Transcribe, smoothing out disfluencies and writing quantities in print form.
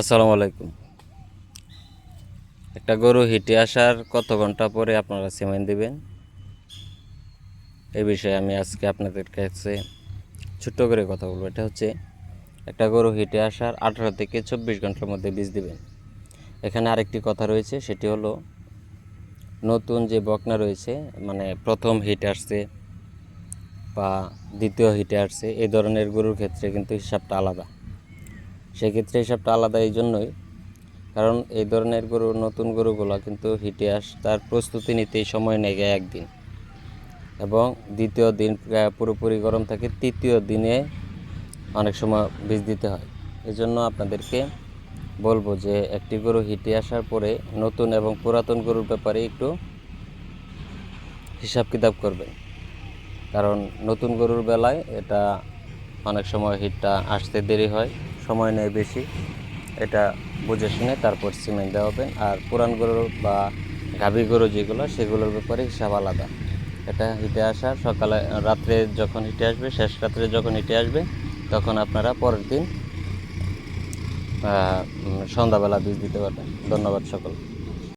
আসসালামু আলাইকুম। একটা গরু হিটে আসার কত ঘন্টা পরে আপনারা সিমেন্ট দিবেন, এই বিষয়ে আমি আজকে আপনাদের কাছে ছোট্ট করে কথা বলবো। এটা হচ্ছে একটা গরু হিটে আসার 18 থেকে 24 ঘন্টার মধ্যে বীজ দিবেন। এখানে আরেকটি কথা রয়েছে, সেটি হলো নতুন যে বকনা রয়েছে, মানে প্রথম হিটে আসছে বা দ্বিতীয় হিটে আসছে, এই ধরনের গরুর ক্ষেত্রে কিন্তু হিসাবটা আলাদা। সেক্ষেত্রে হিসাবটা আলাদা এই জন্যই, কারণ এই ধরনের গরু, নতুন গরুগুলো কিন্তু হিটে তার প্রস্তুতি নিতেই সময় নেয় একদিন, এবং দ্বিতীয় দিন পুরোপুরি গরম থাকে, তৃতীয় দিনে অনেক সময় বীজ দিতে হয়। এজন্য আপনাদেরকে বলবো যে একটি গরু হিটে আসার পরে নতুন এবং পুরাতন গরুর ব্যাপারে একটু হিসাব কিতাব করবেন, কারণ নতুন গরুর বেলায় এটা অনেক সময় হিটটা আসতে দেরি হয়, সময় নেয় বেশি। এটা বুঝে শুনে তারপর সিমেন্ট দেওয়াবেন। আর পুরান গরু বা গাভী গরু যেগুলো, সেগুলোর ব্যাপারে হিসাব আলাদা। এটা হিটে আসার সকালে, রাত্রে যখন হিটে আসবে, শেষ রাত্রে যখন হিটে আসবে, তখন আপনারা পরের দিন সন্ধ্যাবেলা বীজ দিতে পারবেন। ধন্যবাদ সকল।